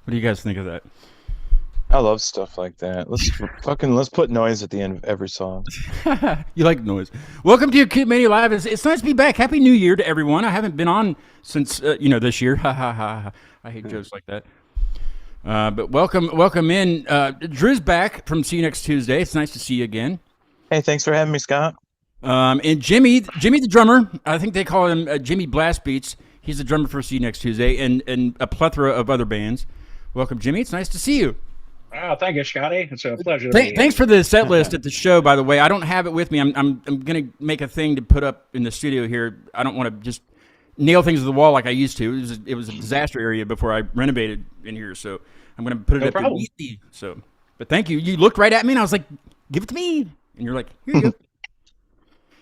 What do you guys think of that? I love stuff like that. Let's put noise at the end of every song. You like noise. Welcome to Kid Mania Live. It's nice to be back. Happy New Year to everyone. I haven't been on since this year. Ha ha ha. I hate jokes like that. But welcome in. Drew's back from See You Next Tuesday. It's nice to see you again. Hey, thanks for having me, Scott. And Jimmy the drummer. I think they call him Jimmy Blast Beats. He's the drummer for See You Next Tuesday, and a plethora of other bands. Welcome, Jimmy. It's nice to see you. Oh, thank you, Scotty. It's a pleasure to be here. Thanks for the set list at the show. By the way, I don't have it with me. I'm gonna make a thing to put up in the studio here. I don't want to just nail things to the wall like I used to. It was a disaster area before I renovated in here, so I'm gonna put it No up problem. immediately. So, but thank you. You looked right at me, and I was like, "Give it to me," and you're like, "Here you go."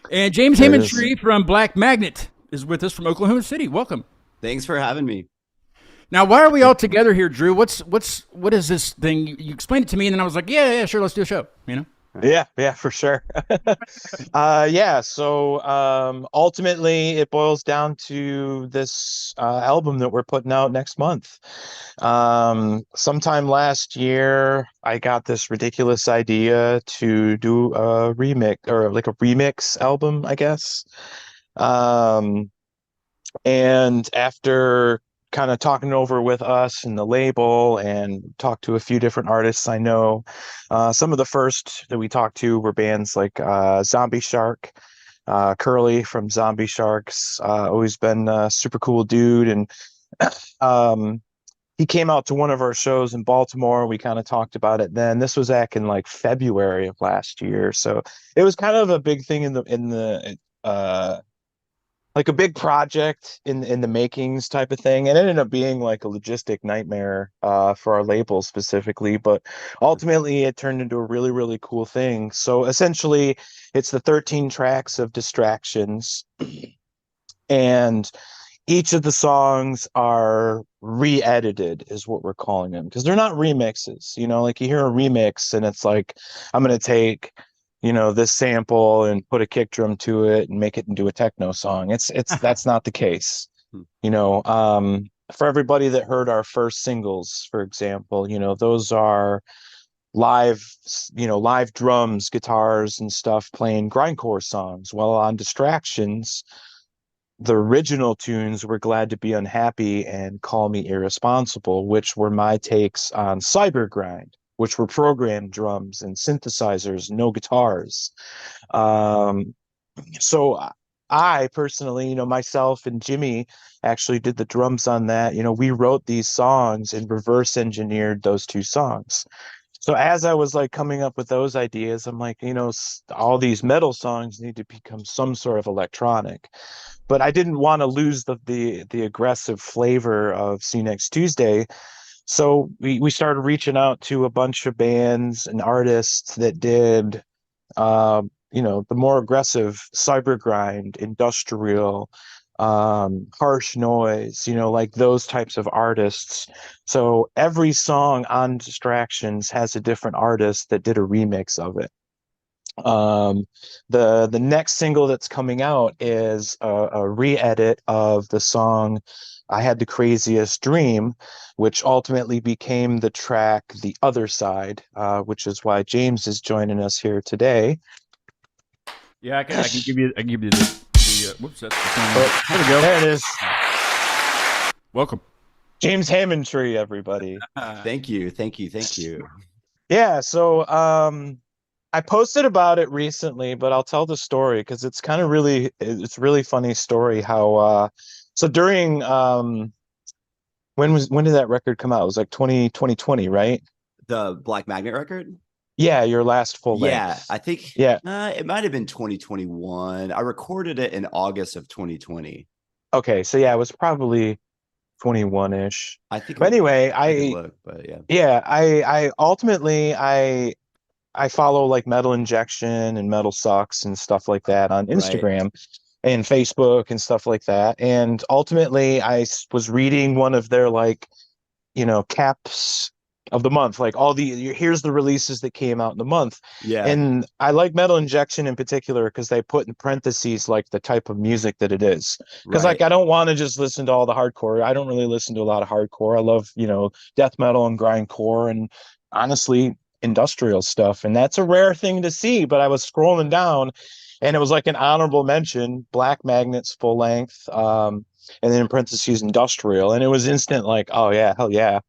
And James There it is. Hammontree from Black Magnet is with us from Oklahoma City. Welcome. Thanks for having me. Now, why are we all together here, Drew? What is this thing? You explained it to me, and then I was like, yeah, sure, let's do a show. You know? Yeah, for sure. Yeah, so ultimately it boils down to this album that we're putting out next month. Sometime last year, I got this ridiculous idea to do a remix or like a remix album, I guess. Um, and after kind of talking over with us and the label and talked to a few different artists I know, some of the first that we talked to were bands like Zombie Shark, Curly from Zombie Sharks, always been a super cool dude. And um, he came out to one of our shows in Baltimore. We kind of talked about it then. This was back in like February of last year. So it was kind of a big thing in the like a big project in the makings type of thing. It ended up being like a logistic nightmare for our label specifically, but ultimately it turned into a really, really cool thing. So essentially it's the 13 tracks of Distractions, and each of the songs are re-edited is what we're calling them, because they're not remixes. Like you hear a remix and it's like, I'm going to take this sample and put a kick drum to it and make it into a techno song. It's that's not the case. For everybody that heard our first singles, for example, those are live, live drums, guitars and stuff playing grindcore songs. Well, on Distractions, the original tunes were Glad to Be Unhappy and Call Me Irresponsible, which were my takes on Cyber Grind, which were programmed drums and synthesizers, no guitars. Um, so I personally, myself and Jimmy actually did the drums on that. We wrote these songs and reverse engineered those two songs. So as I was like coming up with those ideas, I'm like, all these metal songs need to become some sort of electronic. But I didn't want to lose the aggressive flavor of See You Next Tuesday. So we started reaching out to a bunch of bands and artists that did, the more aggressive cyber grind, industrial, harsh noise, like those types of artists. So every song on Distractions has a different artist that did a remix of it. Um, the next single that's coming out is a re-edit of the song I Had the Craziest Dream, which ultimately became the track The Other Side, which is why James is joining us here today. Yeah, I can give you the whoops, that's the Oh, song. There we go. there it is. Welcome. James Hammontree, everybody. Thank you. Thank you. Thank you. Yeah, so I posted about it recently, but I'll tell the story because it's really funny story how so during when did that record come out? It was like 2020, right? The Black Magnet record? Yeah, your last full Yeah, length. I think Yeah. it might have been 2021. I recorded it in August of 2020. Okay, so yeah, it was probably 21-ish. I think But anyway, I can look, but yeah. yeah, I ultimately I follow like Metal Injection and Metal Sucks and stuff like that on Right. Instagram and Facebook and stuff like that. And ultimately, was reading one of their like, caps of the month, like here's the releases that came out in the month. Yeah. And I like Metal Injection in particular because they put in parentheses like the type of music that it is, because like Right. I don't want to just listen to all the hardcore. I don't really listen to a lot of hardcore. I love, death metal and grindcore and honestly industrial stuff, and that's a rare thing to see. But I was scrolling down and it was like an honorable mention, Black Magnets full length, and then in parentheses industrial, and it was instant like, oh yeah, hell yeah,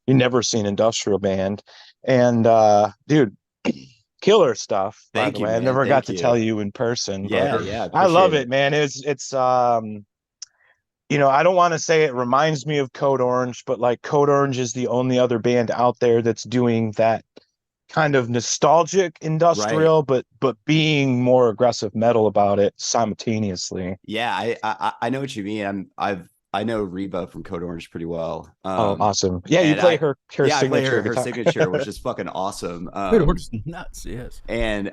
you never seen industrial band. And dude, killer stuff, by Thank the you, way. I man. never got Thank to tell you. you in person, but Yeah. Sure. Yeah. I love Appreciate it, it. man. It's I don't want to say it reminds me of Code Orange, but like Code Orange is the only other band out there that's doing that kind of nostalgic Right. industrial, but being more aggressive metal about it simultaneously. Yeah. I know what you mean. I know Reba from Code Orange pretty well. Oh, awesome. Yeah, you And play her I play signature her guitar. signature, which is fucking awesome. Dude, we're just nuts. Yes. And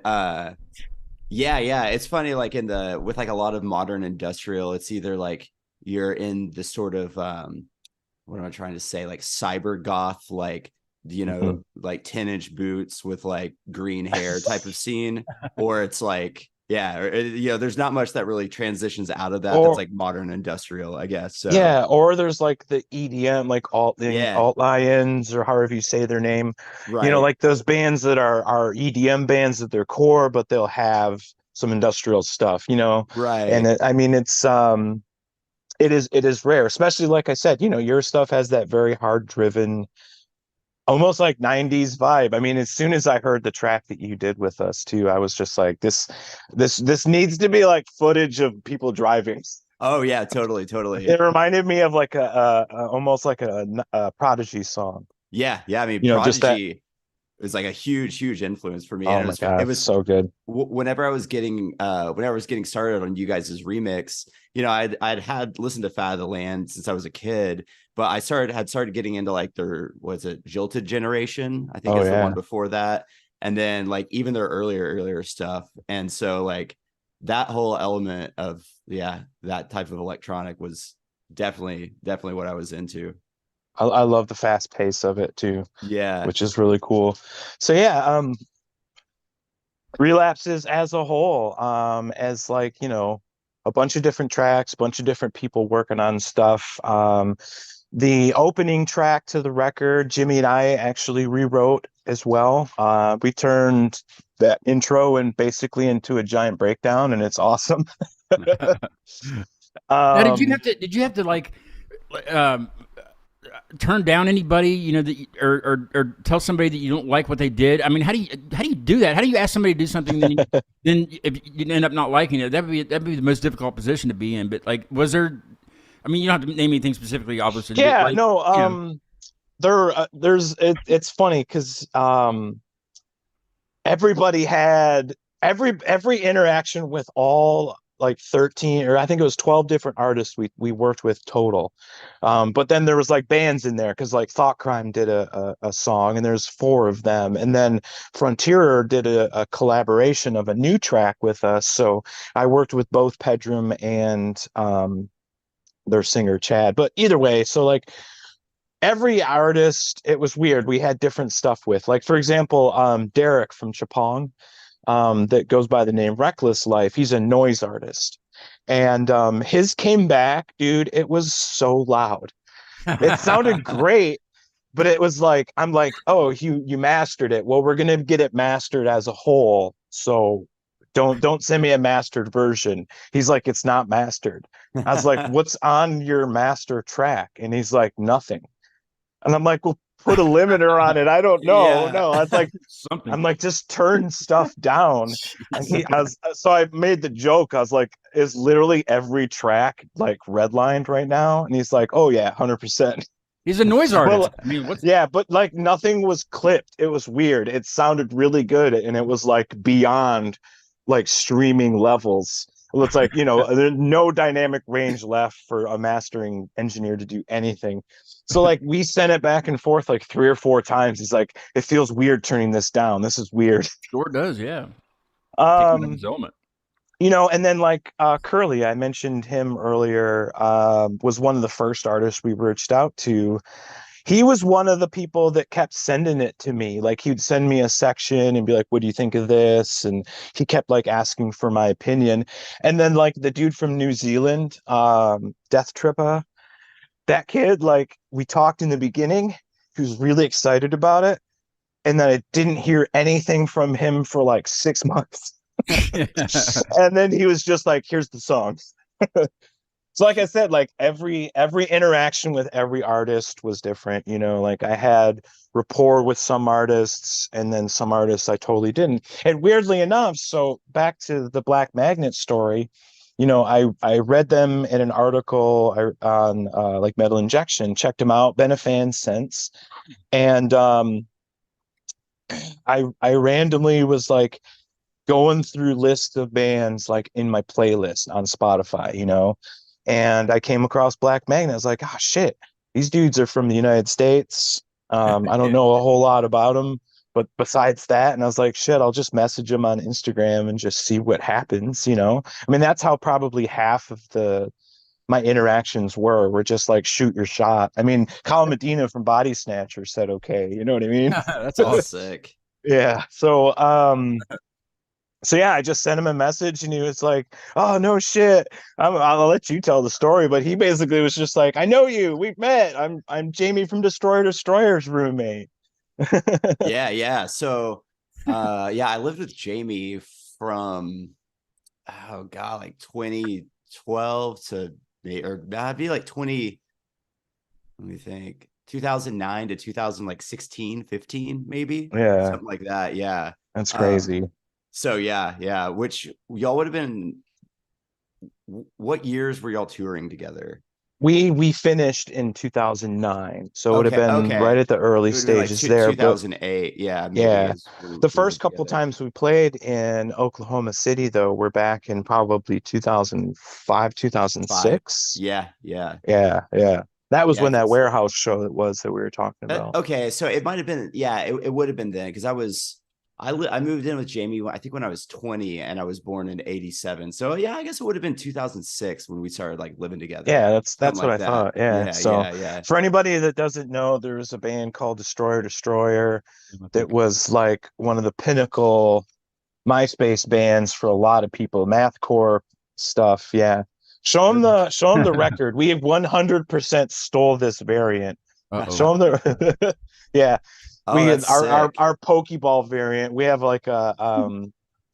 yeah, it's funny, like with like a lot of modern industrial, it's either like you're in the sort of what am I trying to say, like cyber goth, like Mhm. like 10-inch boots with like green hair type of scene, or it's like there's not much that really transitions out of that's Or like modern industrial, I guess. So yeah, or there's like the EDM, like yeah, alt lions, or however you say their name. right, Like those bands that are EDM bands at their core, but they'll have some industrial stuff. And right. I mean, it is rare, especially like I said. Your stuff has that very hard driven, almost like 90s vibe. I mean, as soon as I heard the track that you did with us too, I was just like, this needs to be like footage of people driving. Oh yeah, totally. It reminded me of like almost like a Prodigy song. Yeah. I mean, Just that. Prodigy was like a huge influence for me, and Oh my God, it was so good. whenever I was getting started on you guys' remix, I'd had listened to Fat of the Land since I was a kid, but I had started getting into like their, was it Jilted Generation, I think Oh is the one yeah, before that, and then like even their earlier stuff, and so like that whole element of that type of electronic was definitely what I was into. I love the fast pace of it too, Yeah. which is really cool. So yeah, Relapses as a whole, as like a bunch of different tracks, bunch of different people working on stuff. The opening track to the record, Jimmy and I actually rewrote as well. We turned that intro and basically into a giant breakdown, and it's awesome. Now, did you Um, have to? Did you have to like um, turn down anybody? Or tell somebody that you don't like what they did? I mean, how do you do that? How do you ask somebody to do something then if you end up not liking it? That'd be the most difficult position to be in. But like, was there? I mean, you don't have to name anything specifically, obviously. But yeah, like, no, you know, it's funny because everybody had every interaction with all like 13, or I think it was 12 different artists we worked with total. But then there was like bands in there because like Thought Crime did a song, and there's four of them, and then Frontierer did a collaboration of a new track with us. So I worked with both Pedram and their singer Chad. But either way, so like every artist, it was weird, we had different stuff with, like, for example, Derek from Chapong, that goes by the name Reckless Life. He's a noise artist, and his came back, dude. It was so loud. It sounded great, but it was like, I'm like, oh, you mastered it. Well, we're gonna get it mastered as a whole, so don't send me a mastered version. He's like, it's not mastered. I was like, what's on your master track? And he's like, nothing. And I'm like, well, put a limiter on it. I don't know. Yeah. No, it's like, something. I'm like, just turn stuff down. And Jeez. so I made the joke. I was like, is literally every track like redlined right now? And he's like, oh yeah, 100%. He's a noise Well, artist. I mean, what's yeah, but like nothing was clipped. It was weird. It sounded really good, and it was like beyond like streaming levels. It's like, there's no dynamic range left for a mastering engineer to do anything. So like we sent it back and forth like 3 or 4 times. He's like, it feels weird turning this down. This is weird. sure does, yeah. Take him out of Um, his element. and then like Curly, I mentioned him earlier, was one of the first artists we reached out to. he was one of the people that kept sending it to me. Like he'd send me a section and be like, what do you think of this? And he kept like asking for my opinion. And then like the dude from New Zealand, Death Trippa, that kid, like we talked in the beginning, he was really excited about it. And then I didn't hear anything from him for like 6 months. And then he was just like, here's the song. So like I said, like every interaction with every artist was different, you know, like I had rapport with some artists and then some artists I totally didn't. And weirdly enough, so back to the Black Magnet story, you know, I read them in an article on like Metal Injection, checked them out, been a fan since. And I randomly was like going through lists of bands like in my playlist on Spotify, you know, and I came across Black Magnet. I was like, oh shit, these dudes are from the United States. I don't know a whole lot about them, but besides that, and I was like, shit, I'll just message them on Instagram and just see what happens, you know. I mean, that's how probably half of my interactions were just like shoot your shot. I mean, Colin Medina from Body Snatcher said okay, you know what I mean? That's Oh, awesome. sick. Yeah. So yeah, I just sent him a message and he was like, oh no shit, I'll let you tell the story. But he basically was just like, I know you, we've met, I'm Jamie from Destroyer's roommate. Yeah. So yeah, I lived with Jamie from like 2012 to or that'd be like 20, let me think, 2009 to 2016, 15 maybe. Yeah, Something like that. Yeah. that's crazy. So yeah, which y'all would have been, what years were y'all touring together? We finished in 2009, so it would have been right at the early stages like there. 2008, yeah, maybe. Yeah, when the we first went couple together. times we played in Oklahoma City, though, we're back in probably 2005, 2006. Yeah. Yeah. That was Yeah, when that 'cause warehouse show was that we were talking about. okay, so it might have been, yeah, it would have been then, because I moved in with Jamie, I think when I was 20, and I was born in 87. So yeah, I guess it would have been 2006 when we started like living together. Yeah, that's Something what like I that. thought. Yeah. So Yeah. for anybody that doesn't know, there was a band called Destroyer that was like one of the pinnacle MySpace bands for a lot of people, mathcore stuff. Yeah. Show them the record. We 100% stole this variant. Show them the yeah. Oh, We had that's sick. our Pokeball variant. We have like a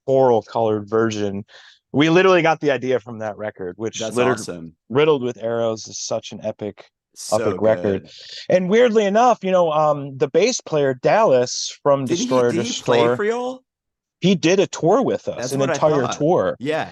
coral colored version. We literally got the idea from that record, which That's awesome. Riddled with Arrows is such an epic So record. good. And weirdly enough, you know, the bass player Dallas from Did Destroyer he play Destroyer, for y'all? he did a tour with us, That's an what I entire thought. tour. Yeah.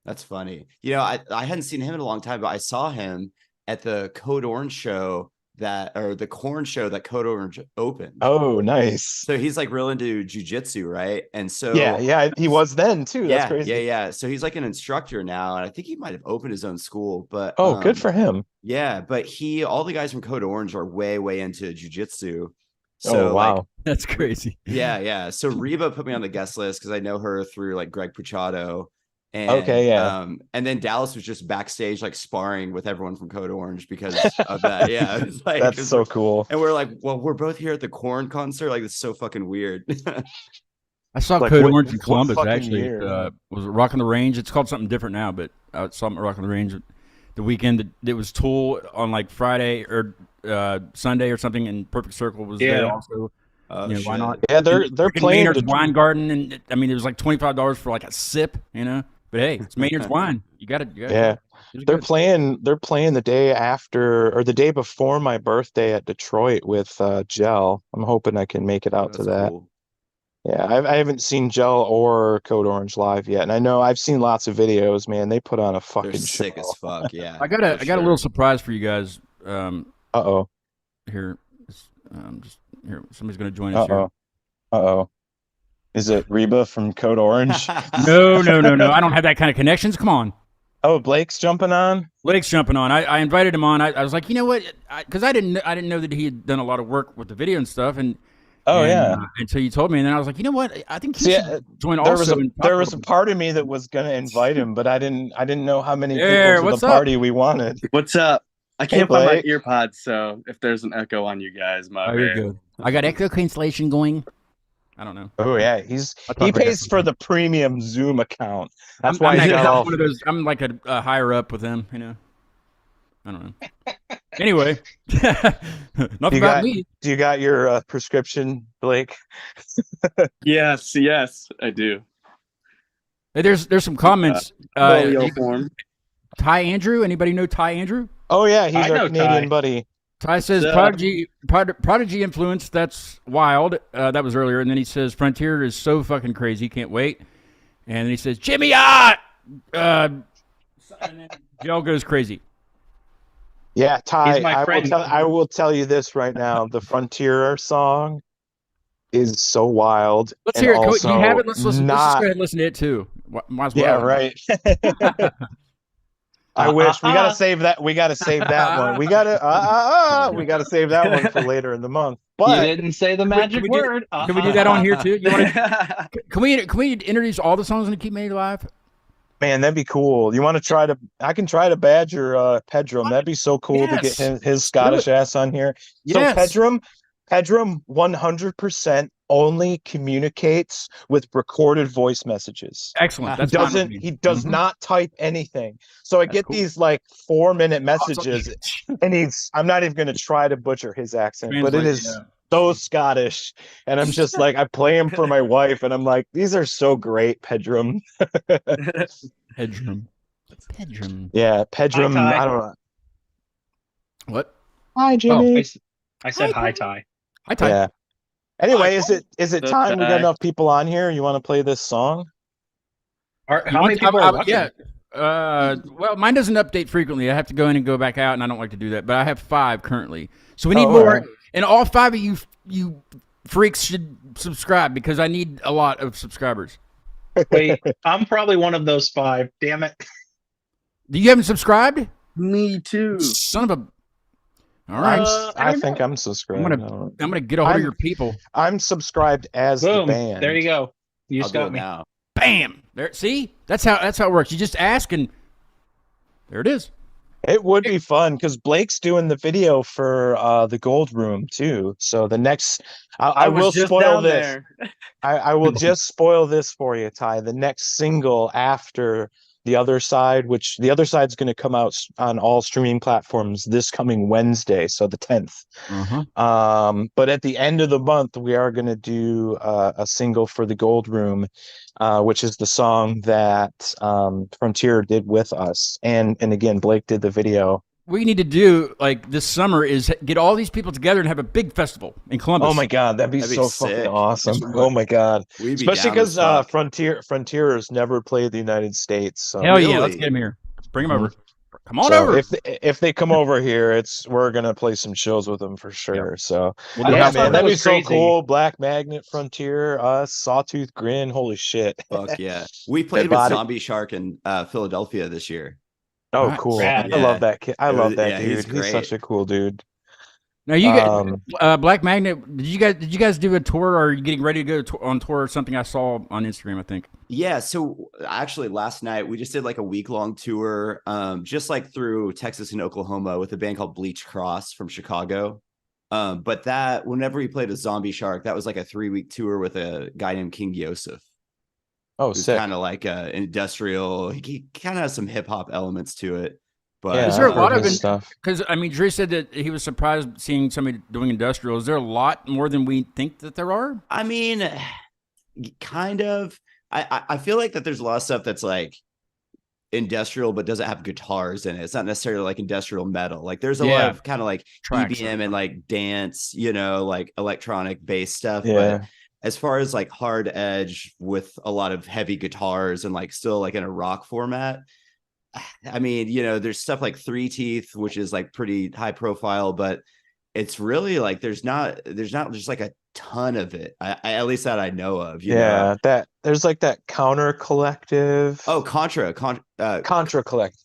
That's funny. You know, I hadn't seen him in a long time, but I saw him at the Code Orange show the Corn show that Code Orange opened. Oh, nice. So he's like real into jujitsu, right? And so yeah, he was then too. That's crazy. Yeah. So he's like an instructor now, and I think he might have opened his own school. But good for him. Yeah, but all the guys from Code Orange are way into jujitsu. So wow, like, that's crazy. Yeah. So Reba put me on the guest list because I know her through like Greg Puciato. And, okay, yeah. And then Dallas was just backstage, like sparring with everyone from Code Orange because of that. Yeah. Like, that's so cool. And we're like, well, we're both here at the Korn concert. Like, it's so fucking weird. I saw like, Code Orange in Columbus, actually. Was it Rock on the Range? It's called something different now, but I saw them at Rock on the Range the weekend. It was Tool on like Friday or Sunday or something, and Perfect Circle was there also. You know, why not? Yeah, they're playing Maynard's Wine Garden, and I mean, it was like $25 for like a sip, you know. But hey, it's Maynard's Wine. You got it. Yeah, they're playing the day after or the day before my birthday at Detroit with Gel. I'm hoping I can make it out to that. Cool. Yeah, I haven't seen Gel or Code Orange live yet, and I know I've seen lots of videos. Man, they put on a fucking show. Sick as fuck. Yeah, I got a little surprise for you guys. Here, just here. Somebody's gonna join us here. Is it Reba from Code Orange? No. I don't have that kind of connections. Come on. Oh, Blake's jumping on. I invited him on. I was like, you know what? Because I didn't know that he had done a lot of work with the video and stuff. Until you told me, and then I was like, you know what? I think he should join also. There was a part of me that was going to invite him, but I didn't know how many people to the party we wanted. What's up? I can't find my Blake. ear pods, so if there's an echo on you guys, my Oh, you're bad. good. I got echo cancellation going. I don't know. Oh yeah, I'll he talk about that pays for sometime. the premium Zoom account. That's I'm why he's that got guy, all. one of those. I'm like a higher up with him. I don't know. Anyway, enough You about got? me. Do you got your prescription, Blake? Yes, I do. Hey, there's some comments. Polio form. Ty Andrew. Anybody know Ty Andrew? Oh yeah, he's I our know Canadian Ty. buddy. Ty says So- Prodigy influence. That's wild. That was earlier, and then he says Frontier is so fucking crazy. Can't wait. And then he says Jimmy and then Joe goes crazy. Yeah, Ty. He's my friend. I will tell you this right now. The Frontier song is so wild. Let's and hear it. Do also you have it? Let's listen. Let's just not- go ahead and listen to it too. Might as well. Yeah, right. I wish we gotta save that. We gotta save that one. We gotta save that one for later in the month. You But didn't say the magic we do- word. Can we do that on here too? You want to? Can we introduce all the songs in the Keep Made Alive? man, that'd be cool. You want to try to? I can try to badger Pedram. That'd be so cool to get Yes. his Scottish ass on here. So Yes. Pedram 100% only communicates with recorded voice messages. Excellent. That's He fine with doesn't. me. He does Mhm. not type anything. So I That's get cool. these like 4-minute messages, and I'm not even going to try to butcher his accent, but it Translate, is so Scottish, and I'm just like I play him for my wife, and I'm like, these are so great, Pedram. Pedram. Pedram. Yeah, Pedram. Ty. I don't know. What? Hi, I, Jimmy. I said hi, Ty. Hi, Ty. Yeah. Anyway, is it So time? We got Ty. enough people on here. You want to play this song? How many people are watching? Yeah. Well, mine doesn't update frequently. I have to go in and go back out, and I don't like to do that. But I have 5 currently, so we need Oh, more. alright. And all 5 of you freaks should subscribe because I need a lot of subscribers. Wait, I'm probably one of those 5. Damn it. You haven't subscribed? Me too. Son of a. All right. I don't think know. I'm subscribed. I'm gonna get a hold of your people. I'm subscribed as the Boom. band. There you go. You I'll just do got it me. now. Bam. There. See, that's how it works. You just ask, and there it is. It would be fun because Blake's doing the video for the Gold Room too. So the next, I was will just spoil down this. there. I will just spoil this for you, Ty. The next single after The Other Side, which The Other Side's going to come out on all streaming platforms this coming Wednesday, so the 10th. But at the end of the month, we are going to do a single for the Gold Room, which is the song that Frontier did with us, and again Blake did the video. What you need to do, like this summer, is get all these people together and have a big festival in Columbus. Oh my god, that'd be That'd be so sick. fucking awesome! Yes, Oh my god, We'd be especially down as because fuck. Frontier's never played the United States. So. Hell yeah, Really? let's get them here. Let's bring them over. Come on So over. if they come over here, we're gonna play some shows with them for sure. So We'll do yeah, a I house thought man, that that'd be was so crazy. cool. Black Magnet, Frontier, us, Sawtooth Grin. Holy shit! Fuch yeah. We played with body- Zombie Shark in Philadelphia this year. Oh, Nice. cool! Rad. I love Yeah. that kid. I It love was- that yeah, dude. he's He's such great. a cool dude. Now you Um, get Black Magnet. Did you guys do a tour, or are you getting ready to go on tour or something? I saw on Instagram, I think. Yeah, so actually last night we just did like a week-long tour, just like through Texas and Oklahoma with a band called Bleach Cross from Chicago. But that whenever we played a Zombie Shark, that was like a 3-week tour with a guy named King Yosef. oh, Who's sick. kind of like industrial. He kind of has some hip hop elements to it. But Yeah, Is there a I've lot heard of his it- stuff? Because I mean, Drew said that he was surprised seeing somebody doing industrial. Is there a lot more than we think that there are? I mean, kind of. I feel like that there's a lot of stuff that's like industrial but doesn't have guitars in it. It's not necessarily like industrial metal. Like there's a lot Yeah. of kind of like Tracks. EBM and like dance, like electronic bass stuff. Yeah. But as far as like hard edge with a lot of heavy guitars and like still like in a rock format, I mean, there's stuff like Three Teeth, which is like pretty high profile, but it's really like there's not just like a ton of it. I at least that I know of. You know? Yeah, that there's like that Counter Collective. Oh, Contra Collective. Collective.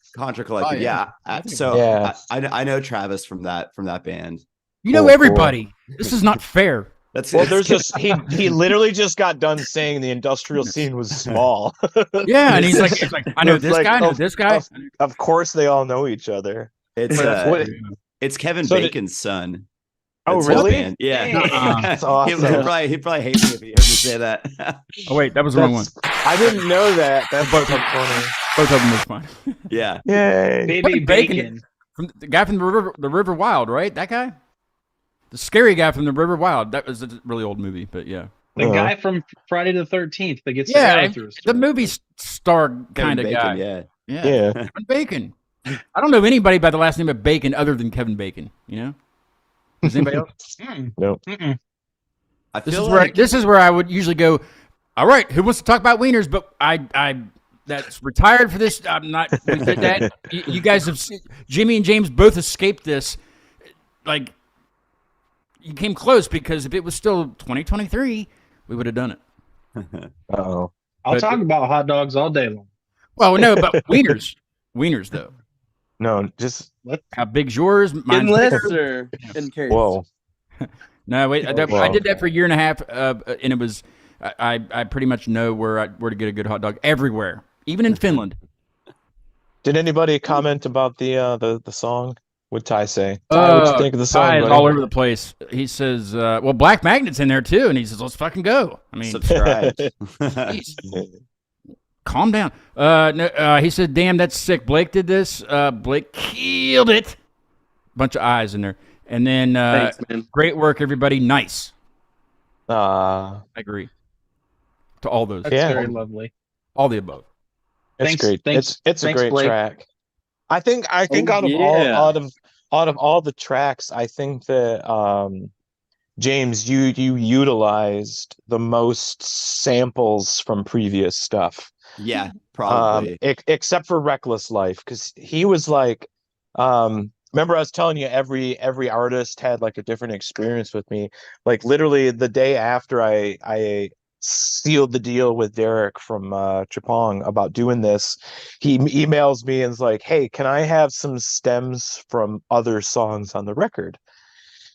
Oh, yeah. Yeah. I think So Yeah. I know Travis from that band. You know Cool, everybody. This is not fair. That's Well, there's just he literally just got done saying the industrial scene was small. Yeah, and he's like, I know It's this like, guy, I know oh, this guy. Of course, they all know each other. It's What- it's Kevin So did- Bacon's son. Oh, That's his really? band. Yeah. Nuh-uh. That's awesome. He'd probably hate me if he heard me say that. Oh wait, that was the wrong one. I didn't know that. That's Both so of- funny. Both of them was fine. Yeah. Yay. Baby Bacon. Bacon. From the guy from the River Wild, right? That guy, the scary guy from the River Wild. That was a really old movie, but yeah. The Uh-huh. guy from Friday the 13th that gets Yeah, arrow through his the throat. movie star Kevin kind of Bacon, guy. yeah. Yeah. Kevin Bacon. I don't know anybody by the last name of Bacon other than Kevin Bacon. You know? Does anybody else? Nope. I This feel is like where I would usually go. All right, who wants to talk about wieners? But I that's retired for this. I'm not. We did that. You guys have Jimmy and James both escaped this. Like you came close because if it was still 2023, we would have done it. Uh-oh. I'll But- talk about hot dogs all day long. Well, no, but wieners though. No, just How big's yours? In Mine's lesser in case. whoa. No, wait. I Wow. did that for a year and a half, and it was I pretty much know where to get a good hot dog everywhere, even in Finland. Did anybody comment about the song? What'd Ty say? Ty, what'd you think of the song? Ty is buddy? all over the place. He says, "Well, Black Magnet's in there too," and he says, "Let's fucking go." I mean, subscribe. geez, calm down. No, he said, "Damn, that's sick." Blake did this. Blake killed it. Bunch of eyes in there, and then Thanks, man. great work, everybody. Nice. Uh, I agree. To all those, That's Yeah. very lovely. all the above. it's Thanks- great. thanks- It's a thanks, great Blake. track. I think Oh, out of yeah. all of all the tracks, I think that James, you utilized the most samples from previous stuff. Yeah, probably. Except for Reckless Life, because he was like, remember I was telling you every artist had like a different experience with me. Like literally the day after I sealed the deal with Derek from Chapong about doing this, he emails me and is like, "Hey, can I have some stems from other songs on the record?"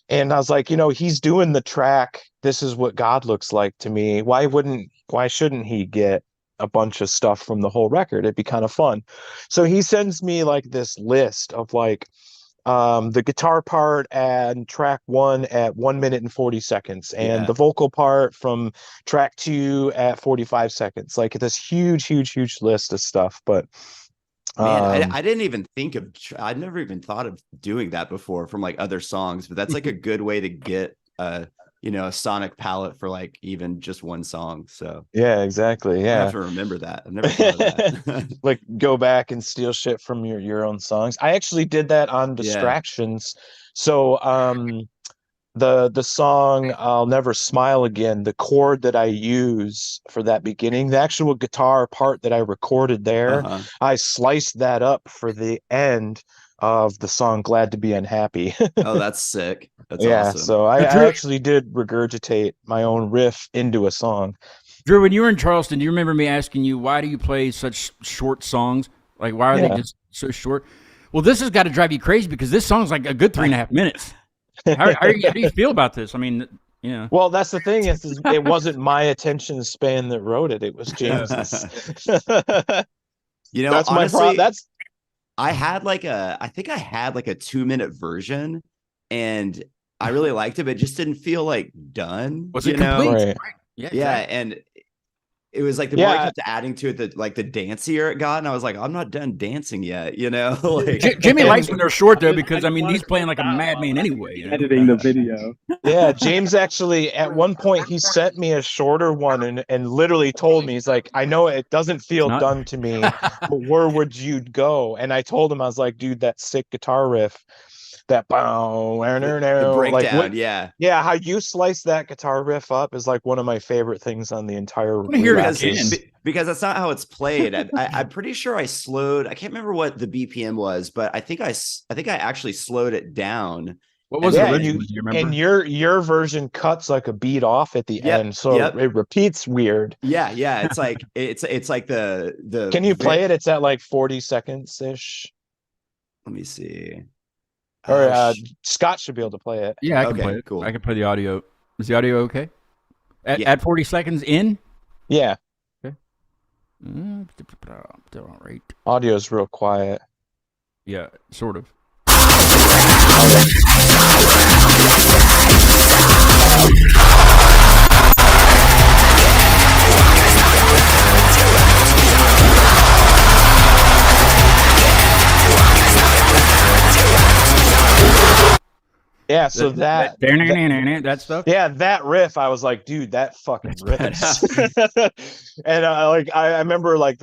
And I was like, he's doing the track, "This Is What God Looks Like to Me." Why shouldn't he get a bunch of stuff from the whole record? It'd be kind of fun. So he sends me like this list of like the guitar part and track 1 at 1 minute and 40 seconds, and Yeah. the vocal part from track 2 at 45 seconds. Like this huge list of stuff. But Man, I didn't even think of. I'd never even thought of doing that before from like other songs, but that's like a good way to get a sonic palette for like even just one song. So yeah, exactly. I Yeah. have to remember that. I've never thought of that. Like go back and steal shit from your own songs. I actually did that on Distractions. So the song "I'll Never Smile Again," the chord that I use for that beginning, the actual guitar part that I recorded there, Uh-huh. I sliced that up for the end of the song "Glad to Be Unhappy." Oh, that's sick. That's Yeah, awesome. so I Drew- actually did regurgitate my own riff into a song. Drew, when you were in Charleston, do you remember me asking you, why do you play such short songs? Like, why are they Yeah. just so short? Well, this has got to drive you crazy because this song's like a good 3.5 minutes. How do you feel about this? I mean, yeah. Well, that's the thing is it wasn't my attention span that wrote it. It was James's. That's my honestly, problem. That's I think I had like a 2-minute version, and I really liked it, but it just didn't feel like done. Was you it know? complete? Right. Yeah. Yeah, exactly. and it was like the more I Yeah. kept adding to it, the dancier it got, and I was like, I'm not done dancing yet, like Jimmy likes when they're short though I because just I mean wanted he's to playing like a stop madman while anyway. You know? editing the video. yeah. James actually at one point he sent me a shorter one and literally told me, he's like, "I know it doesn't feel Not- done to me, but where would you go?" And I told him, I was like, "Dude, that sick guitar riff, that bow, the like breakdown, what, yeah. yeah, how you slice that guitar riff up is like one of my favorite things on the entire wanna hear it Relapses. again. Because that's not how it's played. I'm pretty sure I slowed. I can't remember what the BPM was, but I think I actually slowed it down. What was Yeah, it and originally? Do you remember? And your version cuts like a beat off at the Yep, end, so yep. it repeats weird. Yeah. It's like it's like the. Can you play it? It's at like 40 seconds ish. Let me see. Or Scott should be able to play it. Yeah, I can Okay, play it. cool. I can play the audio. Is the audio okay? At, Yeah. at 40 seconds in? Yeah, All right. audio's real quiet. Yeah, sort of. Yeah, so that stuff. yeah, that riff, I was like, dude, that fucking rips. And I remember like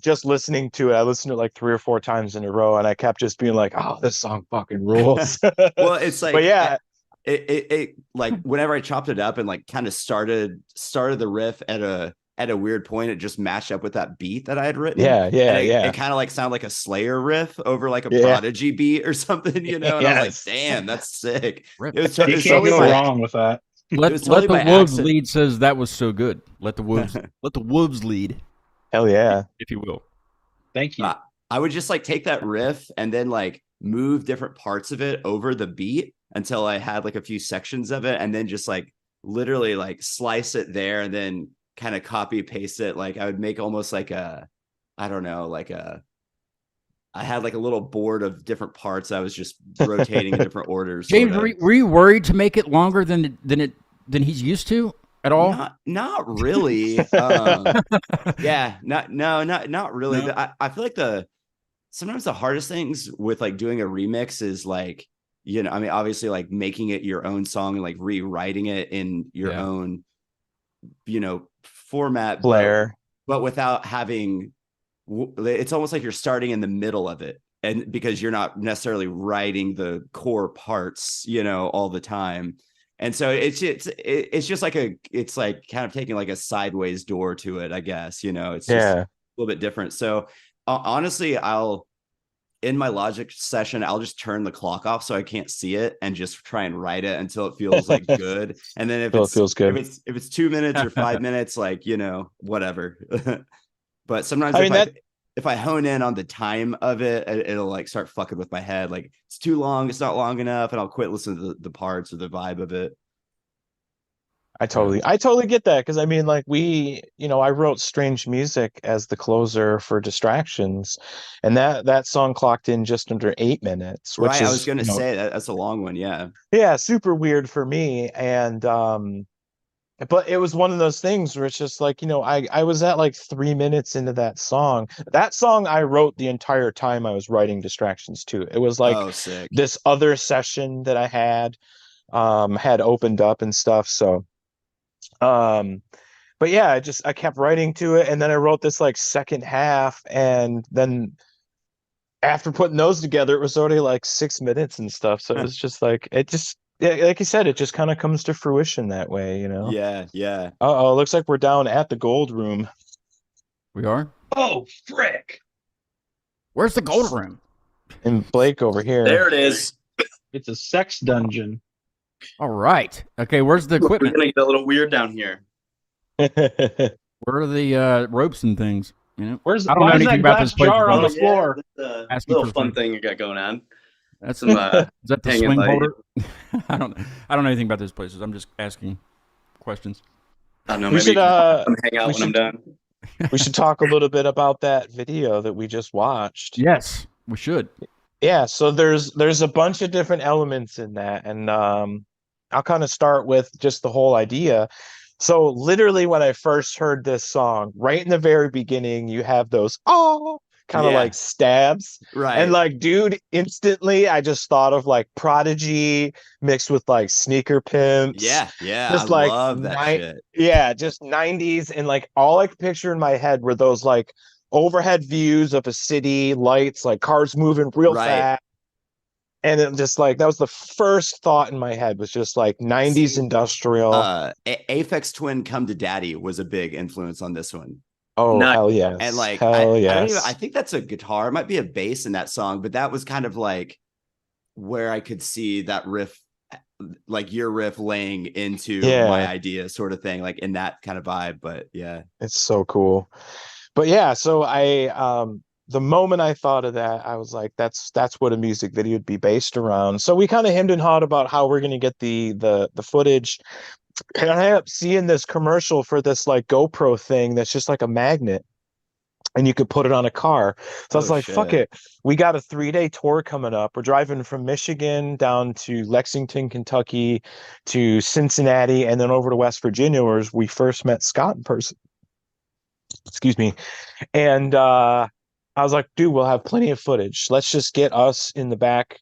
just listening to it. I listened to it like 3 or 4 times in a row, and I kept just being like, oh, this song fucking rules. Well, it's like, but yeah, it like whenever I chopped it up and like kind of started the riff at a weird point, it just matched up with that beat that I had written. Yeah. It kind of like sounded like a Slayer riff over like a Prodigy beat or something, you know. And I was like, damn, that's sick. Rip. It was You can't totally go by, wrong with that. Let totally the by Wolves accident. lead says that was so good. Let the Wolves lead, hell yeah. if you will. Thank you. I would just like take that riff and then like move different parts of it over the beat until I had like a few sections of it, and then just like literally like slice it there and then kind of copy paste it. Like I would make almost like I had like a little board of different parts I was just rotating in different orders. James, were you worried to make it longer than he's used to at all? Not really. Yeah, not really. No? I feel like sometimes the hardest things with like doing a remix is like, you know, I mean, obviously like making it your own song and like rewriting it in your own, you know, format, Flair. but without having, it's almost like you're starting in the middle of it, and because you're not necessarily writing the core parts, you know, all the time. And so it's just like it's like kind of taking like a sideways door to it, I guess, you know. It's just a little bit different. So honestly, in my Logic session, I'll just turn the clock off so I can't see it and just try and write it until it feels like good. And then if it feels good, if it's 2 minutes or 5 minutes, like, you know, whatever. But sometimes if I hone in on the time of it, it'll like start fucking with my head. Like it's too long, it's not long enough, and I'll quit listening to the parts or the vibe of it. I totally get that, because I mean, like I wrote Strange Music as the closer for Distractions, and that song clocked in just under 8 minutes. Which right, is, I was gonna say that's a long one, yeah. Yeah, super weird for me, and but it was one of those things where it's just like, I was at like 3 minutes into that song. That song I wrote the entire time I was writing Distractions too. It was like sick. This other session that I had opened up and stuff. So but yeah, I kept writing to it, and then I wrote this like second half, and then after putting those together, it was already like 6 minutes and stuff. So it was just like, like you said, it just kind of comes to fruition that way, you know? Yeah. Oh, looks like we're down at the Gold Room. We are? Oh, frick. Where's the Gold Room? And Blake over here. There it is. It's a sex dungeon. All right. Okay, where's the equipment? We're gonna get a little weird down here. Where are the ropes and things? You know, I don't know know anything about this place. jar on the floor. Little fun thing you got going on. That's some, is that the hanging swing light. holder? I don't know anything about those places. I'm just asking questions. I don't know. We Maybe should, you can come hang out we when I'm should- done. We should talk a little bit about that video that we just watched. Yes, we should. Yeah, so there's a bunch of different elements in that, and I'll kind of start with just the whole idea. So literally when I first heard this song, right in the very beginning, you have those kind of like stabs. Right. And like, dude, instantly I just thought of like Prodigy mixed with like Sneaker Pimps. Yeah. Just I like love that shit. Yeah, just 90s, and like all I could picture in my head were those like overhead views of a city, lights, like cars moving real fast. And it just like, that was the first thought in my head, was just like 90s industrial. Aphex Twin Come to Daddy was a big influence on this one. Oh, Nice. hell yes. And like, hell I yes. think that's a guitar. It might be a bass in that song, but that was kind of like where I could see that riff, like your riff laying into my idea sort of thing, like in that kind of vibe. But yeah, it's so cool. But yeah, so the moment I thought of that, I was like, that's what a music video would be based around. So we kind of hemmed and hawed about how we're going to get the footage. And I ended up seeing this commercial for this like GoPro thing that's just like a magnet. and you could put it on a car. So I was Oh, like, fuck shit. it. We got a 3-day tour coming up. We're driving from Michigan down to Lexington, Kentucky, to Cincinnati, and then over to West Virginia, where we first met Scott in person. Excuse me. And I was like, dude, we'll have plenty of footage. Let's just get us in the back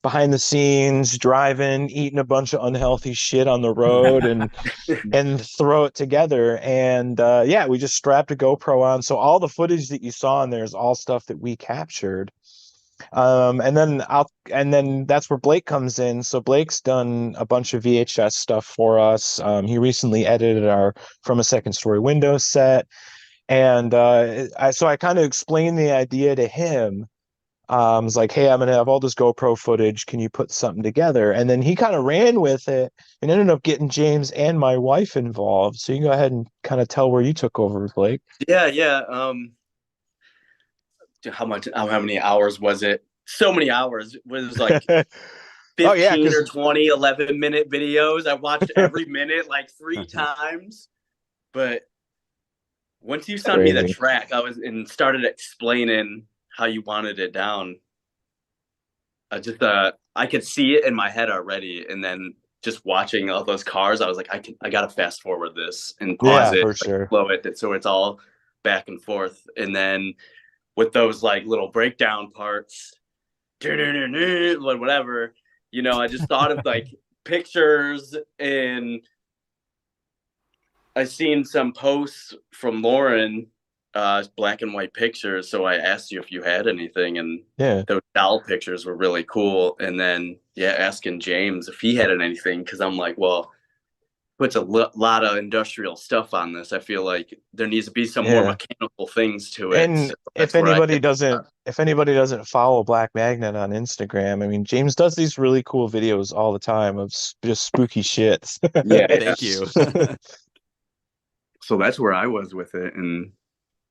behind the scenes, driving, eating a bunch of unhealthy shit on the road and throw it together. And yeah, we just strapped a GoPro on. So all the footage that you saw in there is all stuff that we captured. And then that's where Blake comes in. So Blake's done a bunch of VHS stuff for us. He recently edited our From a Second Story Windows set. And I kind of explained the idea to him. I was like, hey, I'm going to have all this GoPro footage. Can you put something together? And then he kind of ran with it and ended up getting James and my wife involved. So you can go ahead and kind of tell where you took over, Blake. Yeah. How many hours was it? So many hours. It was like 15 or 20 11-minute videos. I watched every minute like 3 times. But once you sent me the track, started explaining how you wanted it down. I could see it in my head already, and then just watching all those cars, I was like, I gotta fast forward this and pause it, for sure. Slow it, so it's all back and forth. And then with those like little breakdown parts, whatever, I just thought of like pictures, and I seen some posts from Lauren, black and white pictures. So I asked you if you had anything, and those doll pictures were really cool. And then asking James if he had anything, because I'm like, well, puts a lot of industrial stuff on this. I feel like there needs to be some more mechanical things to it. And if anybody doesn't follow Black Magnet on Instagram, I mean, James does these really cool videos all the time of just spooky shit. Thank you. So that's where I was with it, and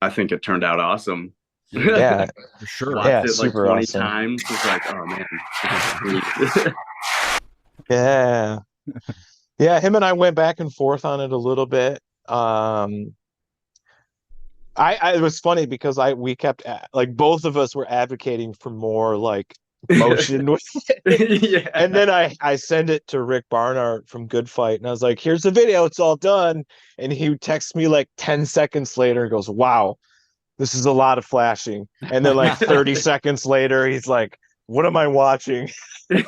I think it turned out awesome. Yeah, for sure. Watched it like 20 times. It's like, oh man. Yeah. Yeah, him and I went back and forth on it a little bit. It was funny because we kept like both of us were advocating for more like motion with it. And then I send it to Rick Barnhart from Good Fight, and I was like, here's the video, it's all done. And he texts me like 10 seconds later and goes, wow, this is a lot of flashing. And then like 30 seconds later, he's like, what am I watching? This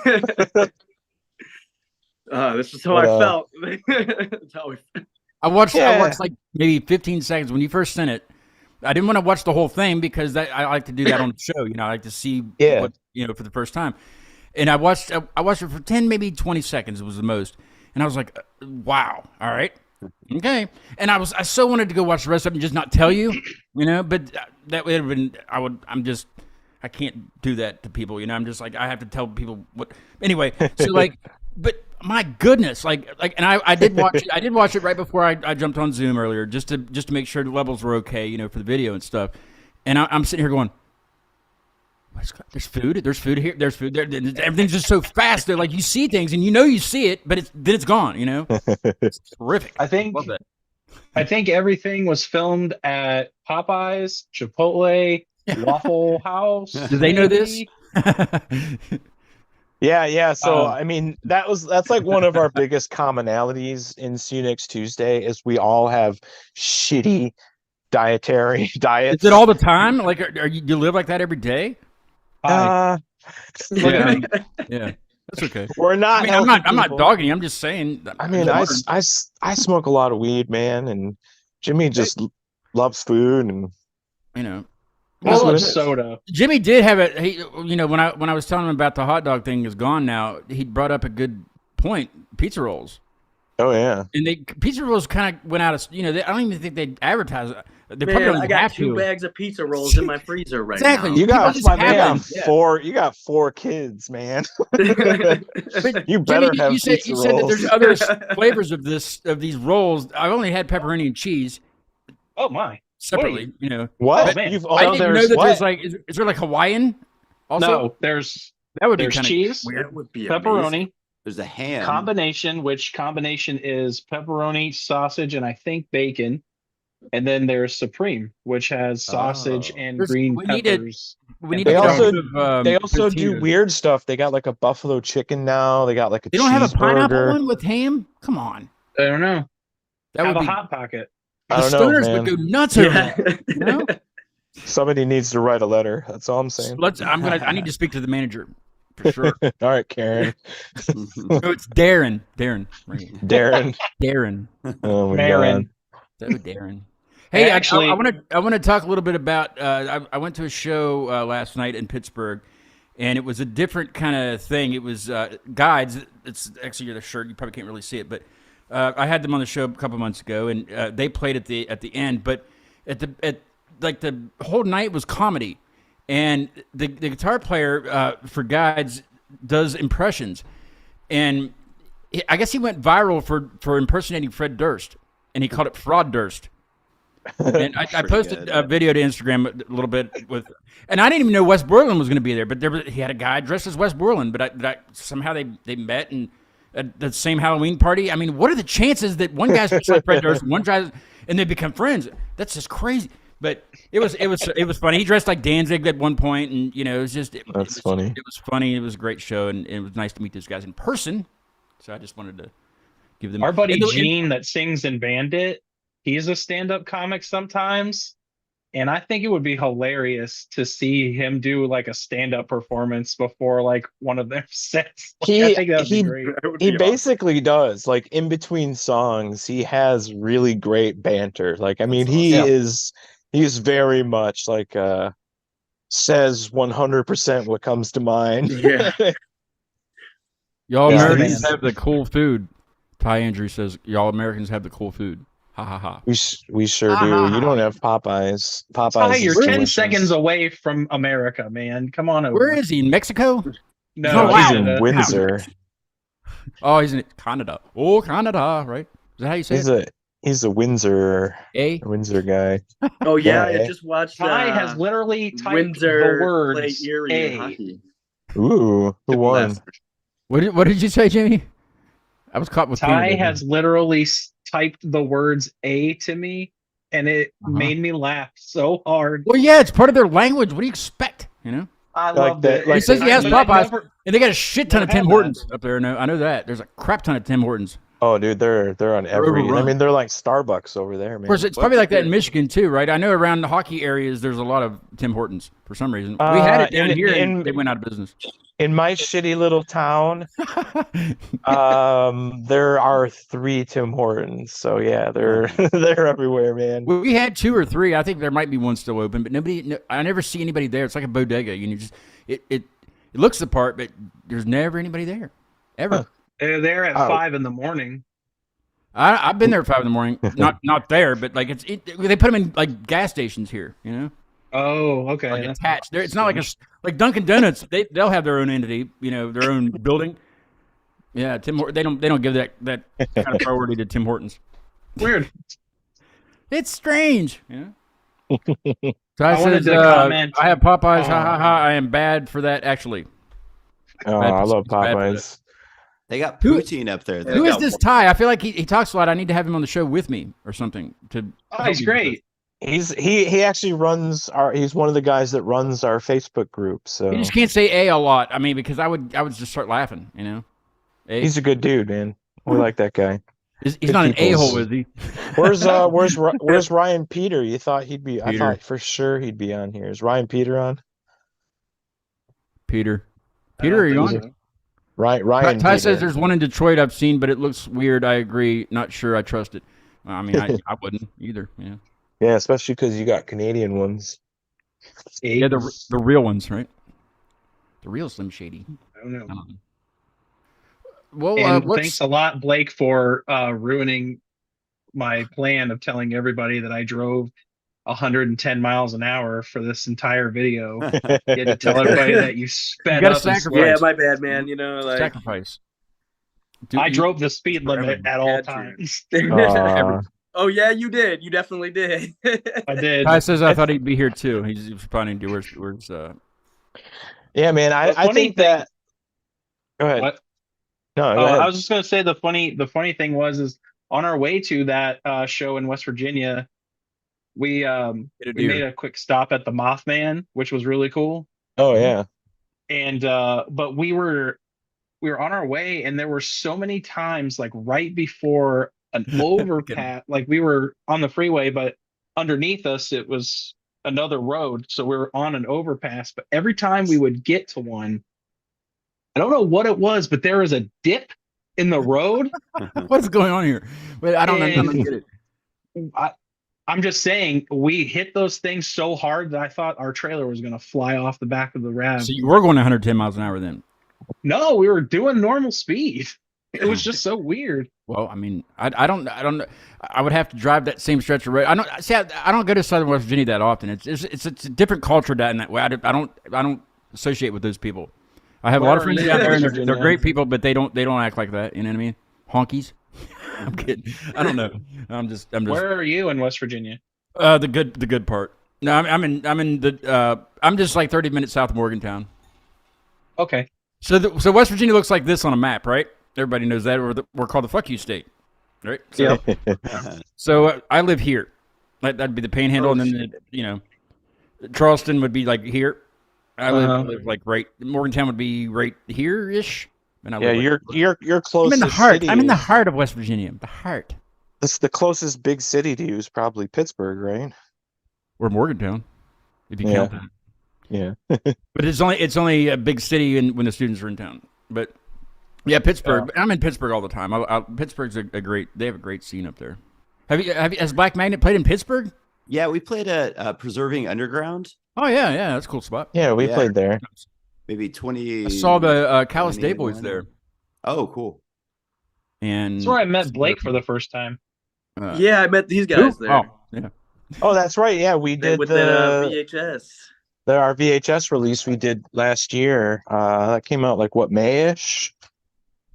is how I felt. I watched like maybe 15 seconds when you first sent it. I didn't want to watch the whole thing because I like to do that on the show. I like to see what, for the first time. And I watched it for 10, maybe 20 seconds. It was the most. And I was like, wow. All right. Okay. And I so wanted to go watch the rest of it and just not tell you, but that would have been, I can't do that to people. I'm just like, I have to tell people what, anyway. So like, but my goodness, and I did watch it. I did watch it right before I jumped on Zoom earlier, just to make sure the levels were okay, for the video and stuff. And I'm sitting here going, "There's food. There's food here. There's food there. Everything's just so fast. They're like you see things and you see it, but then it's gone. It's terrific. I think Love that. I think everything was filmed at Popeyes, Chipotle, Waffle House. Do they know this? Yeah. So I mean, that's like one of our biggest commonalities in See You Next Tuesday is we all have shitty dietary diets. Is it all the time? Like, do you live like that every day? Yeah. That's okay. We're not. I'm not dogging you. I'm just saying. I mean, I smoke a lot of weed, man, and Jimmy just loves food, and Well, soda. Jimmy did have it. He, when I was telling him about the hot dog thing is gone now, he brought up a good point. Pizza rolls. Oh yeah. And pizza rolls kind of went out of. I don't even think they advertise. They Man, probably don't I got have 2 to. bags of pizza rolls in my freezer right Exactly. now. You got People just have them. four. You got 4 kids, man. You better Jimmy, have you said pizza that rolls. there's other flavors of these rolls. I've only had pepperoni and cheese. Oh my. Separately, What? Oh, man. I didn't know that there's like. Is there like Hawaiian? Also, No, there's that would be there's kind cheese, of weird. That would be pepperoni, amazing. There's a ham combination, which combination is pepperoni, sausage, and I think bacon. And then there's Supreme, which has sausage Oh. and green We need it. peppers. We need and to They get a also hold of, they also do Totino's. weird stuff. They got like a buffalo chicken now. They got like a They don't have a pineapple cheeseburger. one with ham. Come on, I don't know. that Have would a be. hot pocket. I The don't know, stoners would man. go nuts over Yeah. that. You know? Somebody needs to write a letter. That's all I'm saying. I need to speak to the manager for sure. All right, Karen. No, it's Darren. Darren. Right. Darren. Darren. Oh my Marin. Oh, Darren. Hey, Actually- I want to talk a little bit about. I went to a show last night in Pittsburgh, and it was a different kind of thing. It was guides. It's actually the shirt. You probably can't really see it, but I had them on the show a couple months ago, and they played at the end. But at the whole night was comedy, and the guitar player for guides does impressions, and I guess he went viral for impersonating Fred Durst, and he called it Fraud Durst. And I Pretty posted good. a video to Instagram a little bit with, and I didn't even know Wes Borland was going to be there, but he had a guy dressed as Wes Borland, but somehow they met and at the same Halloween party. I mean, what are the chances that one guy's dressed like Fred Durst, one guy's, and they become friends? That's just crazy. But it was funny. He dressed like Danzig at one point, and it was just That's funny. It was funny. It was a great show, and it was nice to meet those guys in person. So I just wanted to give them Our buddy and Gene that sings in Bandit, he's a stand-up comic sometimes. And I think it would be hilarious to see him do like a stand-up performance before like one of their sets. I think that would be great. That would He be awesome. basically does. Like in between songs, he has really great banter. Like I mean, That's he's very much like says 100% what comes to mind. Yeah. Y'all Yeah, Americans man. have the cool food. Ty Andrew says, y'all Americans have the cool food. Ha ha ha. We sure do. You don't have Popeyes. Popeyes Ty, is you're 10 delicious. seconds away from America, man. Come on over. Where is he? In Mexico? No, Oh, No, wow. he's in Canada. Windsor. Oh, he's in Canada. Oh, Canada, right? Is that how you say it? He's a Windsor guy. Oh yeah, Yeah. I just watched. Ty has literally typed Windsor the words play Erie in A. hockey. Ooh, who won? What did you say, Jamie? I was caught with Ty Canada. has literally typed the words A to me, and it made me laugh so hard. Well, yeah, it's part of their language. What do you expect? I Like love that- it. like He says he has But I Popeyes, never- and they got a shit ton of never Tim had Hortons up there. I know that. There's a crap ton of Tim Hortons. Oh, dude, they're on every. I overrun. mean, they're like Starbucks over there, Of man. course, it's probably like that in Michigan too, right? I know around the hockey areas, there's a lot of Tim Hortons for some reason. We had it down here, and they went out of business. In my shitty little town, there are 3 Tim Hortons. So yeah, they're they're everywhere, man. We had 2 or 3. I think there might be one still open, but I never see anybody there. It's like a bodega. It looks the part, but there's never anybody there, ever. Huh. They're there at Oh. 5 in the morning. I've been there at 5 in the morning. Not there, but like they put them in like gas stations here. Oh, okay. Like That's attached. It's not like Dunkin' Donuts. They'll have their own entity. Their own building. Yeah, Tim Hortons. They don't give that kind of priority to Tim Hortons. weird. It's strange. So I wanted to comment I have Popeyes. Ha on- ha ha! I am bad for that. Actually, Oh, Bad I for- love it's bad for Popeyes. They got Who- poutine up there. who is this Ty? I feel like he talks a lot. I need to have him on the show with me or something. Oh, he's great. He actually runs he's one of the guys that runs our Facebook group. So He just can't say a lot. I mean, because I would just start laughing. A? he's a good dude, man. We like that guy. He's good not an peoples. a-hole, is he? Where's Ryan Peter? You thought he'd be? I Peter. thought for sure he'd be on here. Is Ryan Peter on? Peter, are you think on? Ryan. Ty Peter. says there's one in Detroit I've seen, but it looks weird. I agree. Not sure I trust it. I mean, I wouldn't either. Yeah. Yeah, especially because you got Canadian ones. Yeah, the real ones, right? The real Slim Shady. I don't know. Well, And thanks a lot, Blake, for ruining my plan of telling everybody that I drove 110 miles an hour for this entire video. You had to tell everybody that you sped gotta up. And sacrifice. Yeah, slowed. my bad, man. sacrifice. I drove the speed limit at all Had to. times. Oh yeah, you did. You definitely did. I did. Ty says I thought he'd be here too. He's responding to where's Yeah, man. The I funny think thing- that. Go ahead. What? No, go Oh, ahead. I was just gonna say the funny thing is on our way to that show in West Virginia, We a we deer. made a quick stop at the Mothman, which was really cool. Oh yeah. And but we were on our way, and there were so many times like right before an overpass, like we were on the freeway, but underneath us it was another road, so we were on an overpass. But every time we would get to one, I don't know what it was, but there was a dip in the road. What's going on here? Wait, I don't And- get it. I'm just saying, we hit those things so hard that I thought our trailer was going to fly off the back of the Rav. So you were going 110 miles an hour then? No, we were doing normal speed. It was just so weird. Well, I mean, I don't know. I would have to drive that same stretch of road. I don't go to Southern West Virginia that often. It's a different culture in that way. I don't associate with those people. I have a lot of Where are friends you down in there, and West they're Virginia? great people, but they don't act like that. You know what I mean? Honkies. I'm kidding. I don't know. I'm just. Where are you in West Virginia? The good part. No, I'm in the. I'm just like 30 minutes south of Morgantown. Okay. So West Virginia looks like this on a map, right? Everybody knows that. We're called the fuck you state, right? So, so I live here. That'd be the Panhandle, and then Charleston would be like here. I live like right. Morgantown would be right here ish. And I Yeah, live you're close. I'm in the heart. I'm in the heart of West Virginia. The heart. That's the closest big city to you is probably Pittsburgh, right? Or Morgantown, if you Yeah. count that. Yeah. But it's only a big city when the students are in town. But yeah, Pittsburgh. I'm in Pittsburgh all the time. Pittsburgh's a great. They have a great scene up there. Has Black Magnet played in Pittsburgh? Yeah, we played at Preserving Underground. Oh yeah, that's a cool spot. Yeah, we Yeah. played there. Maybe 20. I saw the Callous Day 21. Boys there, Oh, cool. and That's where I met Blake for the first time. Yeah, I met these guys who? there. Oh, yeah. Oh, that's right. Yeah, we They- did with the that VHS. our VHS release we did last year. That came out like what, May-ish?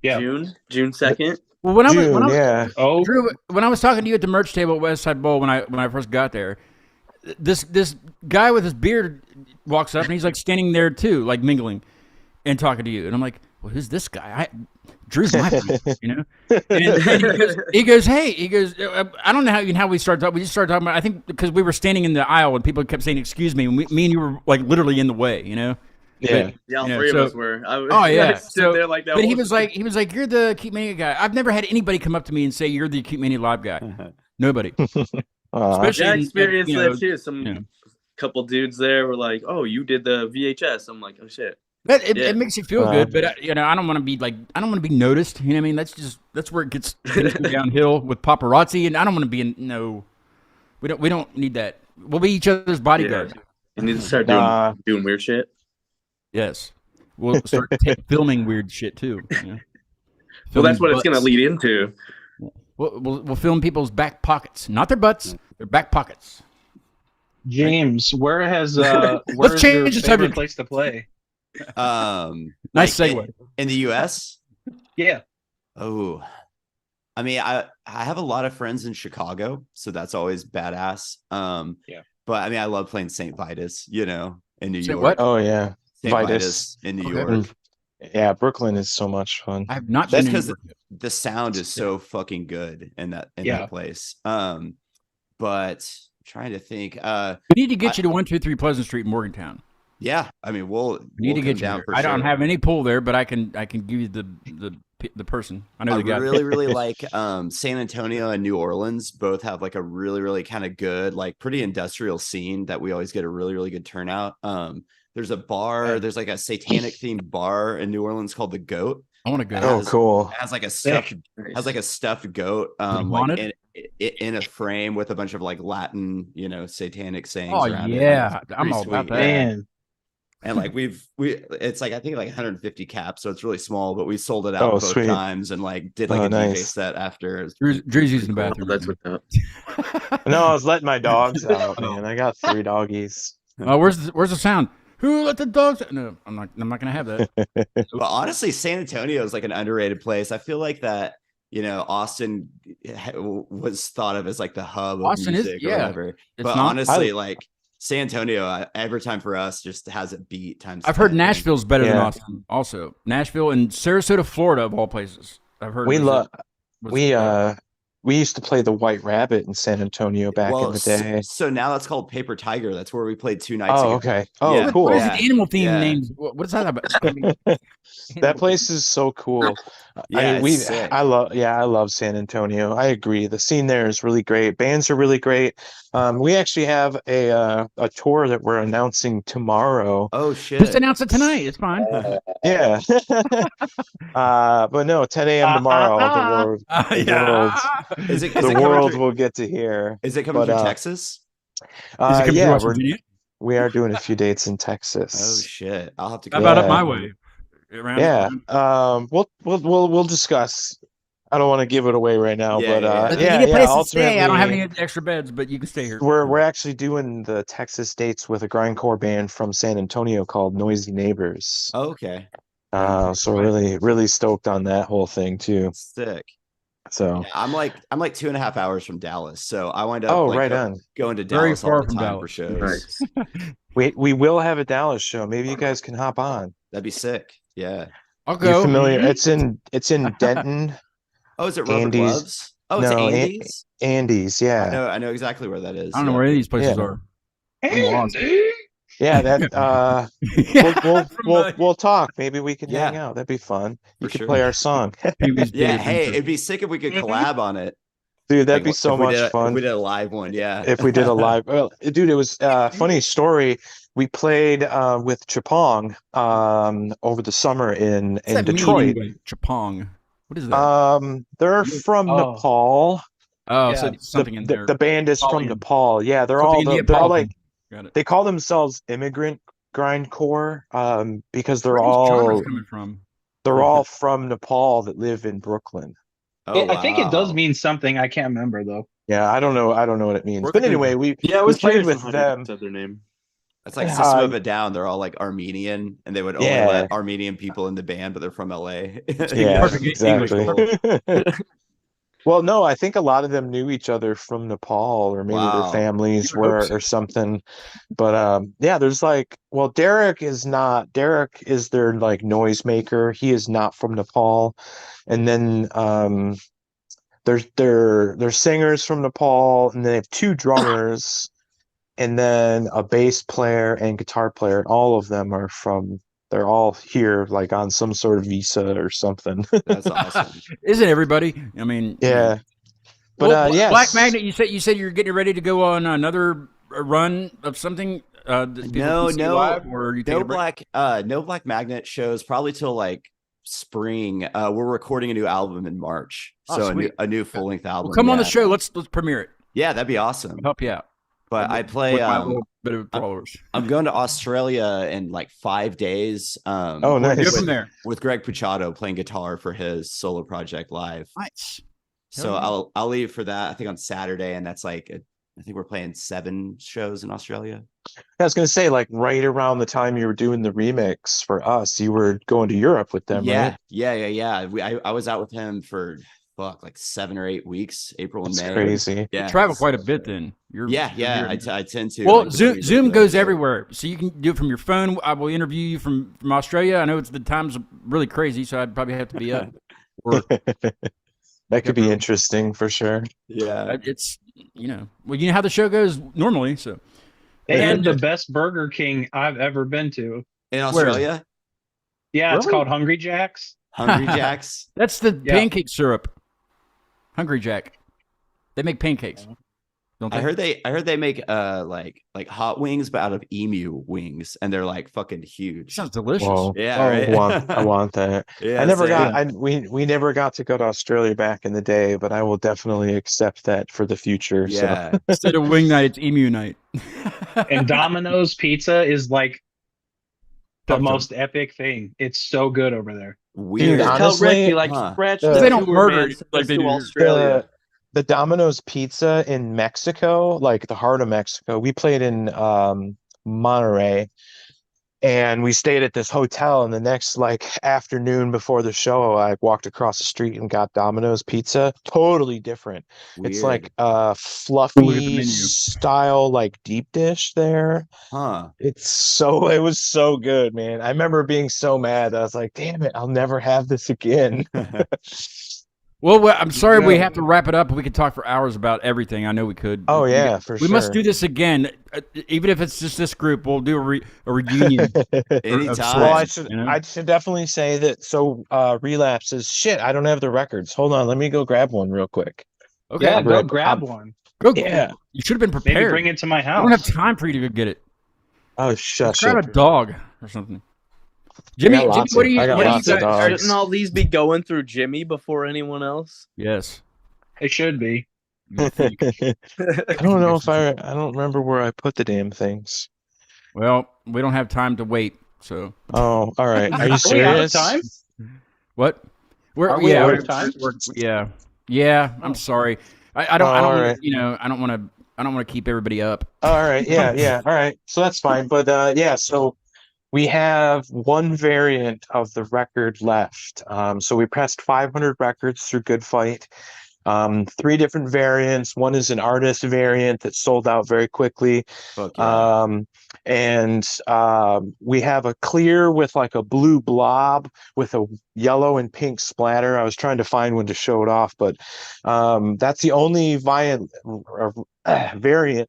Yeah. June 2nd. Well, when I June, was yeah. Oh, Drew, when I was talking to you at the merch table at West Side Bowl when I first got there, this guy with his beard walks up and he's like standing there too, like mingling and talking to you, and I'm like, well, who's this guy? Drew's my friend, And he goes, hey, I don't know how we started talking. We just started talking about. I think because we were standing in the aisle and people kept saying, "Excuse me," and me and you were like literally in the way, Yeah. Yeah, all You know, three so- of us were. Oh yeah. I stood there like that. But he whole- was like, "You're the Acute Mania guy." I've never had anybody come up to me and say, "You're the Acute Mania live guy." Nobody. Especially Yeah, I in, experienced you know, that too. Some yeah. couple dudes there were like, "Oh, you did the VHS." I'm like, "Oh shit." But Yeah. it makes you feel good, but I don't want to be I don't want to be noticed. You know what I mean? That's where it gets downhill with paparazzi, and I don't want to be we don't need that. We'll be each other's bodyguards. You need to start doing weird shit. Yes, we'll start filming weird shit too. Well, that's what it's Filming gonna lead into. butts. We'll film people's back pockets, not their butts, their back pockets. James, where's Let's your change the favorite subject. place to play? Nice like, segue. in the US. Yeah. Oh, I mean, I have a lot of friends in Chicago, so that's always badass. Yeah. But I mean, I love playing St. Vitus, in New Say York. what? Oh yeah. St. Vitus. Vitus in New Okay. York. Yeah, Brooklyn is so much fun. I have not. That's been in because New York. the sound is so fucking good in that Yeah. place. But trying to think. We need to get you to 123 Pleasant Street in Morgantown. Yeah, I mean, We need we'll to come get you down there. for I don't sure. have any pull there, but I can give you the person. I know I the guy. really, really like San Antonio and New Orleans. Both have like a really, really kind of good, like pretty industrial scene that we always get a really, really good turnout. There's a bar. There's like a satanic themed bar in New Orleans called the Goat. I want to go. Oh, cool. It has like a stuffed goat like haunted? in a frame with a bunch of like Latin, satanic sayings. Oh around it. yeah, It's I'm pretty all about sweet. that. Man. And like it's like I think like 150 caps, so it's really small, but we sold it out Oh, both sweet. times and like did like Oh, a DJ nice. set after. It was Drew's using the Oh, bathroom. that's right what's up. No, I was letting my dogs out, man. I got 3 doggies. now. Where's the sound? Who let the dogs out? No, I'm not gonna have that. But honestly, San Antonio is like an underrated place. I feel like that, Austin was thought of as like the hub of Austin is- music yeah. or whatever. It's But not. honestly, like San Antonio, every time for us just has a beat times. I've heard 10. Nashville's better than Yeah. Austin. Also, Nashville and Sarasota, Florida, of all places. I've heard. We was- love was- we we used to play the White Rabbit in San Antonio back in the day. So now that's called Paper Tiger. That's where we played 2 nights ago. Oh, okay. Oh, Yeah. cool. What is Yeah. it? Animal theme Yeah. names? What is that about? I mean, That place is so cool. Yeah, I mean, it's sick. I love San Antonio. I agree. The scene there is really great. Bands are really great. We actually have a tour that we're announcing tomorrow. Oh shit. just announce it tonight. It's fine. Yeah. But no, 10 a.m. tomorrow, Is it the coming world through, will get to hear. is it coming But through Texas? Is it coming through yeah, West Virginia? we are doing a few dates in Oh Texas. shit. I'll have to How go. about up Yeah. my way? Around, Yeah. We'll discuss. I don't want to give it away right now, Yeah, but yeah, But yeah, you need a place to ultimately, stay. I don't have any extra beds, but you can stay here. we're actually doing the Texas dates with a grindcore band from San Antonio called Noisy Neighbors. Oh, okay. So really stoked on that whole thing too. Sick. So Yeah, I'm like 2.5 hours from Dallas, so I wind up right on. going to Very Dallas all far the from time for Dallas. shows. We will have a Dallas show. Maybe you guys can hop on. That'd be sick. Yeah. I'll You go. familiar? It's in Denton. Oh, is it Rubber Andy's. Gloves? Oh, it's No, Andy's. Andy's. Yeah. I know exactly where that is. I don't know Yeah. where any of these places Yeah. are. I'm lost. Yeah, that we'll talk. Maybe we can hang Yeah. out. That'd be fun. You For could sure. play our song. Pee-wee's Big Yeah. Hey, Adventure. it'd be sick if we could collab on it. Dude, that'd Like, be so if we much did fun. If we did a live one, yeah. If we did a live, well, dude, it was funny story. We played with Chapong over the summer in What's that mean Detroit. anyway? Chapong. What is that? They're from Oh. Nepal. Oh, yeah, so something in there. The band is from Neapolitan. Nepal. Yeah, they're Something all in they're all Neapolitan. like Got it. they call themselves immigrant grindcore because they're Where are these genres all coming from? they're all from Nepal that live in Brooklyn. Oh, I think it does wow. mean something. I can't remember though. Yeah, I don't know what it means. Where But could they anyway, be? we Yeah, I we was played curious with on how you them. said their name. That's like System of Uh, a Down. They're all like Armenian, and they would only Yeah. let Armenian people in the band, but they're from LA. Yeah, Perfect English. exactly. Well, no, I think a lot of them knew each other from Nepal, or maybe their Wow. families You would hope were, so. or something. But yeah, there's like, well, Derek is their like noisemaker. He is not from Nepal. And then there's their singers from Nepal, and they have two drummers, and then a bass player and guitar player. All of them are they're all here like on some sort of visa or something. That's awesome. Isn't everybody? I mean, Yeah. But Well, yes. Black Magnet. You said you're getting ready to go on another run of something. That people No, can see no, live, or are you taking a break? no Black Magnet shows probably till like spring. We're recording a new album in March, Oh, so sweet. a new full length album. Well, come on the yeah. show. Let's premiere it. Yeah, that'd be awesome. I'll help you out. But I play. With my little bit of followers. I'm going to Australia in like 5 days. Oh, nice. Go from there. With Greg Puchado playing guitar for his solo project live. Nice. So Hell I'll leave for that. I think on Saturday, and that's like I think we're playing 7 shows in Australia. I was gonna say, like right around the time you were doing the remix for us, you were going to Europe with them, Yeah, right? yeah. I was out with him for like 7 or 8 weeks, April and That's May. crazy. Yeah, You travel quite a bit then. You're Yeah. you're- I tend to. Well, like, Zoom, between Zoom both goes those. everywhere, so you can do it from your phone. I will interview you from Australia. I know the time's really crazy, so I'd probably have to be up. Or That could be interesting for sure. Yeah. it's well, you know how the show goes normally. So They had And- the best Burger King I've ever been to. In Where? Australia, Yeah, it's Really? called Hungry Jack's. Hungry Jacks. that's the Yeah. pancake syrup. Hungry Jack. They make pancakes. Don't they? I heard they make like hot wings, but out of emu wings, and they're like fucking huge. Sounds delicious. Well, Yeah, I right? want that. Yeah, I never same. got. We never got to go to Australia back in the day, but I will definitely accept that for the future. So. Yeah. Instead of wing night, it's emu night. And Domino's pizza is like the Tough most epic thing. It's so good over there. Weird. Dude, Tell Rick honestly, you like huh. scratch They the don't sewer murder man it send like us they to do. Australia. The Domino's pizza in Mexico, like the heart of Mexico. We played in Monterey, and we stayed at this hotel. And the next like afternoon before the show, I walked across the street and got Domino's pizza. Totally different. It's Weird. like Look at the fluffy menu. style, like deep dish there. Huh. It was so good, man. I remember being so mad. I was like, damn it, I'll never have this again. Well, I'm sorry we have to wrap it up. We could talk for hours about everything. I know we could. Oh yeah, for sure. We must do this again, even if it's just this group. We'll do a reunion. Anytime. Well, I should definitely say that. So, relapses. Shit, I don't have the records. Hold on, let me go grab one real quick. Okay, Yeah, go grab one. Go. Yeah, you should have been prepared. Maybe bring it to my house. I don't have time for you to go get it. Oh, shush Grab it. a dog or something. Jimmy, I got what do you? I got What lots do you of got? dogs. Shouldn't all these be going through Jimmy before anyone else? Yes. It should be. I don't know if I don't remember where I put the damn things. Well, we don't have time to wait. So. Oh, all right. Are you Are we out of serious? time? What? Are we out of time? Yeah. I'm sorry. I don't. Oh, I don't. all Wanna, right. I don't want to. I don't want to keep everybody up. All right. Yeah. All right. So that's fine. But yeah. So we have one variant of the record left. So we pressed 500 records through Good Fight. 3 different variants. One is an artist variant that sold out very quickly. Fuck yeah. And we have a clear with like a blue blob with a yellow and pink splatter. I was trying to find one to show it off, but that's the only variant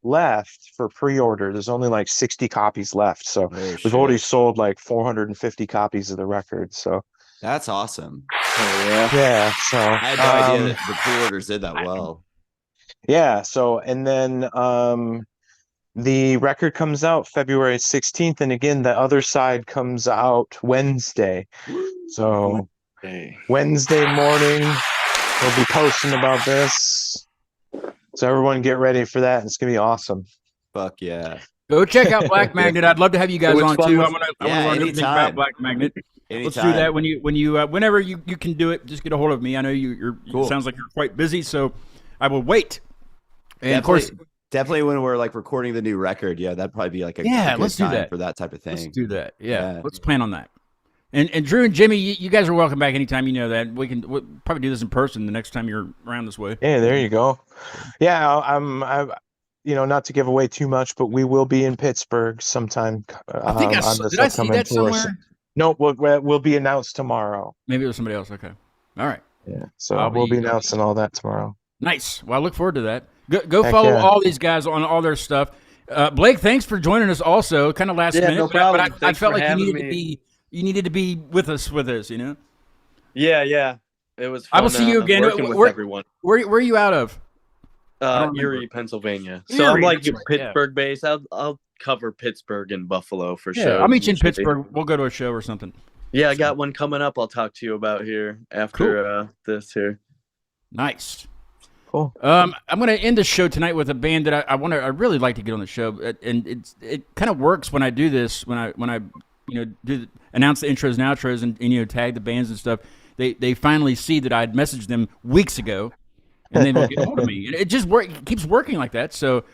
left for pre-order. There's only like 60 copies left. So we've already sold like 450 copies of the record. So that's awesome. Oh, yeah. Yeah. So I had no idea that the pre-orders did that well. Yeah. So, and then the record comes out February 16th. And again, the other side comes out Wednesday. So Wednesday morning, we'll be posting about this. So everyone get ready for that. It's going to be awesome. Fuck yeah. Go check out Black Magnet. I'd love to have you guys on too. I want to learn everything about Black Magnet. Let's do that whenever you can do it. Just get a hold of me. I know you're cool. It sounds like you're quite busy, so I will wait. And definitely, of course, definitely when we're like recording the new record, that'd probably be like a good let's do time that for that type of thing. Let's do that. Yeah. Let's plan on that. And Drew and Jimmy, you guys are welcome back anytime. You know that we'll probably do this in person the next time you're around this way. Yeah, there you go. Yeah, I'm not to give away too much, but we will be in Pittsburgh sometime. I think did I see that somewhere? No, we'll be announced tomorrow. Maybe it was somebody else. Okay. All right. Yeah. So we'll be announcing all that tomorrow. Nice. Well, I look forward to that. Go follow all these guys on all their stuff. Blake, thanks for joining us also. Kind of last minute. No problem. But I felt like you needed to be with us, you know? Yeah. It was fun. I will see you again. Working with everyone. Where are you out of? Erie, Pennsylvania. So I'm like Pittsburgh based. I'll cover Pittsburgh and Buffalo for sure. I'll meet you in Pittsburgh. We'll go to a show or something. Yeah, I got one coming up. I'll talk to you about here after this here. Nice. Cool. I'm going to end the show tonight with a band that I really like to get on the show, and it kind of works when I do this when I announce the intros and outros and tag the bands and stuff. They finally see that I'd messaged them weeks ago, and then they'll get hold of me. And it just it keeps working like that. So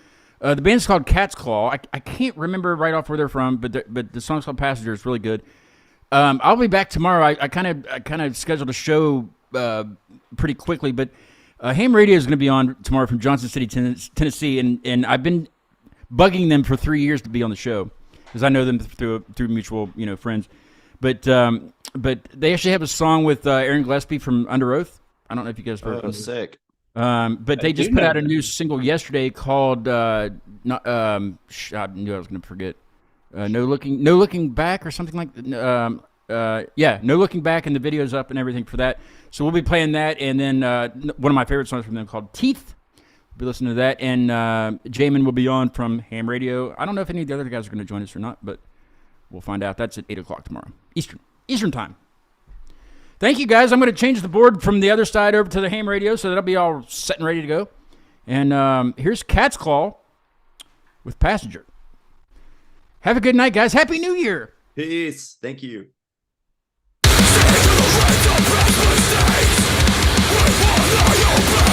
the band's called Cat's Claw. I can't remember right off where they're from, but the song's called Passenger. It's really good. I'll be back tomorrow. I kind of scheduled a show pretty quickly, but Ham Radio is going to be on tomorrow from Johnson City, Tennessee, and I've been bugging them for 3 years to be on the show because I know them through mutual friends. But they actually have a song with Aaron Gillespie from Under Oath. I don't know if you guys heard of it. Sick. But they just put out a new single yesterday called I knew I was going to forget. No looking back or something like that. No looking back, and the video's up and everything for that. So we'll be playing that, and then one of my favorite songs from them called Teeth. We'll be listening to that, and Jamin will be on from Ham Radio. I don't know if any of the other guys are going to join us or not, but we'll find out. That's at 8:00 tomorrow Eastern time. Thank you, guys. I'm going to change the board from the other side over to the Ham Radio, so that'll be all set and ready to go. And here's Cat's Claw with Passenger. Have a good night, guys. Happy New Year. Peace. Thank you. Mistakes